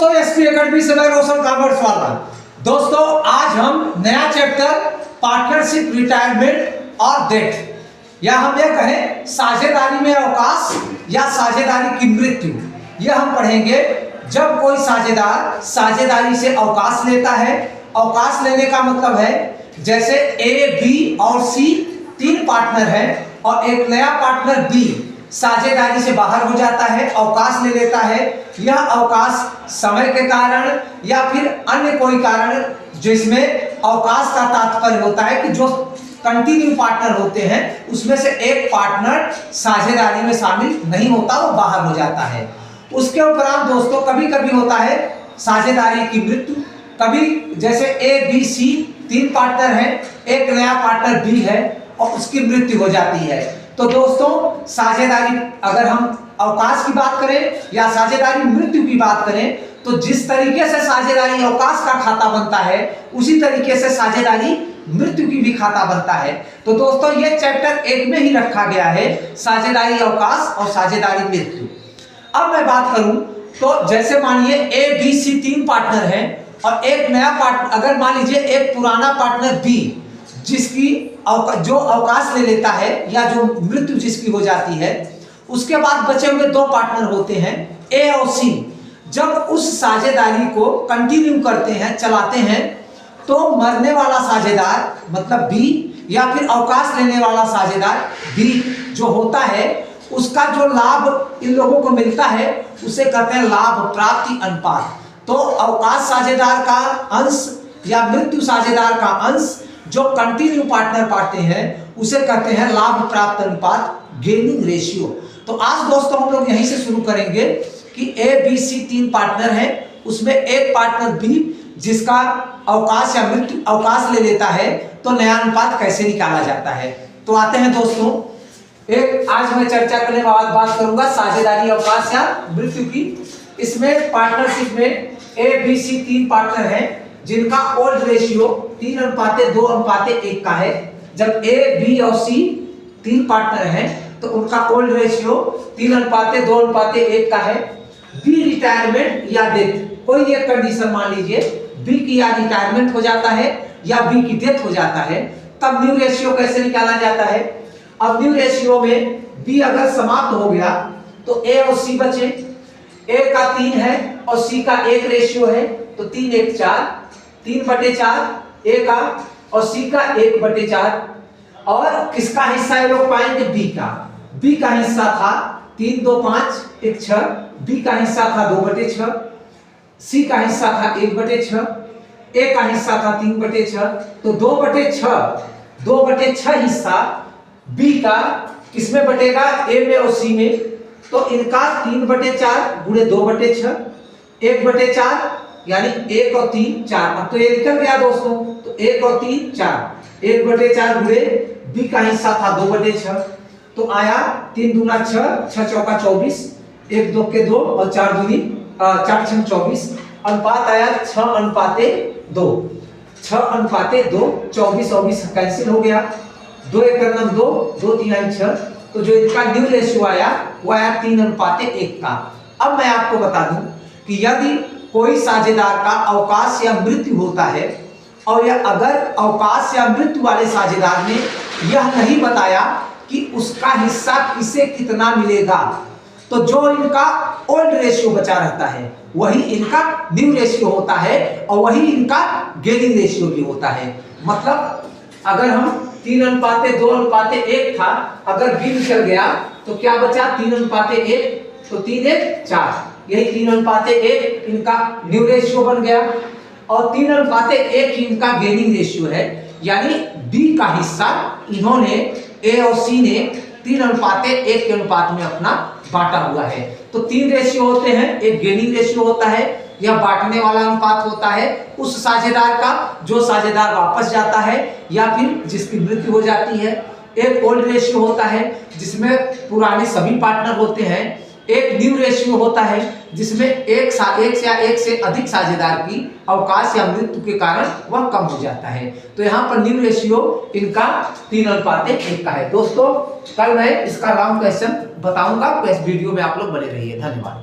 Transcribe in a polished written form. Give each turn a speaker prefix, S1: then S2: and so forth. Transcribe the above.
S1: दोस्तों SP academy से मैं रोशन कॉमर्स वाला। दोस्तों आज हम नया चैप्टर पार्टनरशिप, रिटायरमेंट और डेथ या हम ये कहें साझेदारी में अवकाश या साझेदारी की मृत्यु, यह हम पढ़ेंगे। जब कोई साझेदार साझेदारी से अवकाश लेता है, अवकाश लेने का मतलब है जैसे ए, बी और सी तीन पार्टनर हैं और एक नया पार्टनर बी साझेदारी से बाहर हो जाता है, अवकाश ले लेता है। यह अवकाश समय के कारण या फिर अन्य कोई कारण, जिसमें अवकाश का तात्पर्य होता है कि जो कंटिन्यू पार्टनर होते हैं उसमें से एक पार्टनर साझेदारी में शामिल नहीं होता, वो बाहर हो जाता है। उसके उपरांत दोस्तों कभी कभी होता है साझेदारी की मृत्यु। कभी जैसे ए, बी, सी तीन पार्टनर हैं, एक नया पार्टनर बी है और उसकी मृत्यु हो जाती है। तो दोस्तों साझेदारी, अगर हम अवकाश की बात करें या साझेदारी मृत्यु की बात करें, तो जिस तरीके से साझेदारी अवकाश का खाता बनता है उसी तरीके से साझेदारी मृत्यु की भी खाता बनता है। तो दोस्तों ये चैप्टर एक में ही रखा गया है, साझेदारी अवकाश और साझेदारी मृत्यु। अब मैं बात करूं तो जैसे मानिए ए, बी, सी तीन पार्टनर हैं और एक नया पार्टनर, अगर मान लीजिए एक पुराना पार्टनर बी जिसकी जो अवकाश ले लेता है या जो मृत्यु जिसकी हो जाती है, उसके बाद बचे हुए दो पार्टनर होते हैं ए और सी। जब उस साझेदारी को कंटिन्यू करते हैं, चलाते हैं, तो मरने वाला साझेदार मतलब बी या फिर अवकाश लेने वाला साझेदार बी जो होता है, उसका जो लाभ इन लोगों को मिलता है उसे कहते हैं लाभ प्राप्ति अनुपात। तो अवकाश साझेदार का अंश या मृत्यु साझेदार का अंश जो कंटिन्यू पार्टनर पाते हैं उसे कहते हैं लाभ प्राप्त अनुपात, गेनिंग रेशियो। तो आज दोस्तों हम लोग यहीं से शुरू करेंगे कि ए, बी, सी तीन पार्टनर हैं, उसमें एक पार्टनर बी जिसका अवकाश या मृत्यु अवकाश ले लेता है, तो नया अनुपात कैसे निकाला जाता है। तो आते हैं दोस्तों, एक आज मैं चर्चा करने के बाद बात करूंगा साझेदारी अवकाश या मृत्यु की। इसमें पार्टनरशिप में ए, बी, सी तीन पार्टनर हैं जिनका ओल्ड रेशियो 3:2:1 का है। जब ए, बी और सी तीन पार्टनर हैं तो उनका ओल्ड रेशियो 3:2:1 का है। बी रिटायरमेंट या डेथ, कोई एक कंडीशन मान लीजिए बी की या रिटायरमेंट हो जाता है या बी की डेथ हो जाता है, तब न्यू रेशियो कैसे निकाला जाता है। अब न्यू रेशियो में बी अगर समाप्त हो गया तो ए और सी बचे। ए का 3 है और सी का 1 रेशियो है, तो 3 1 4, 3/4 ए का और सी का 1/4। और किसका हिस्सा ये लोग पाएंगे, बी का। बी का हिस्सा था 3 2 5 1 6, बी का हिस्सा था 2/6, सी का हिस्सा था 1/6, ए का हिस्सा था 3/6। तो 2/6 हिस्सा बी का किसमें बटेगा, ए में और सी में। तो इनका 3/4 गुणे 2/6, 1/4 यानी 1 और 3 4। अब तो ये निकल गया दोस्तों, तो 1 और 3 4, 1/4 गुणे बी का हिस्सा था 2/6, तो आया 3 दूना 6, 6 चौका 24, 1 2 के 2 और 4 दूनी 4 6 24। अनुपात आया 6:2, 6:2, 24 और 20 कैंसिल हो गया, 2 1 2, 2 3 6। तो जो इनका न्यू रेशियो आया वो आया 3:1 का। अब मैं आपको बता दूं कि यदि कोई साझेदार का अवकाश या मृत्यु होता है और यह अगर अवकाश या मृत्यु वाले साझेदार ने यह नहीं बताया कि उसका हिस्सा किसे कितना मिलेगा, तो जो इनका ओल्ड रेशियो बचा रहता है वही इनका न्यू रेशियो होता है और वही इनका गेनिंग रेशियो भी होता है। मतलब अगर हम 3:2:1 था, अगर बी निकल गया तो क्या बचा, 3:1, तो 3 1 4, यही 3:1 इनका न्यू रेशियो बन गया और 3:1 ही इनका गेनिंग रेशियो है। यानी बी का हिस्सा इन्होंने, ए और सी ने 3:1 के अनुपात में अपना बांटा हुआ है। तो 3 रेशियो होते हैं, एक गेनिंग रेशियो होता है, यह बांटने वाला अनुपात होता है उस साझेदार का जो साझेदार वापस जाता है या फिर जिसकी मृत्यु हो जाती है। एक ओल्ड रेशियो होता है जिसमें पुराने सभी पार्टनर होते हैं। एक न्यू रेशियो होता है जिसमें एक से अधिक साझेदार की अवकाश या मृत्यु के कारण वह कम हो जाता है। तो यहाँ पर न्यू रेशियो इनका 3:1 का है। दोस्तों कल मैं इसका लॉन्ग क्वेश्चन बताऊंगा, तो इस वीडियो में आप लोग बने रहिए। धन्यवाद।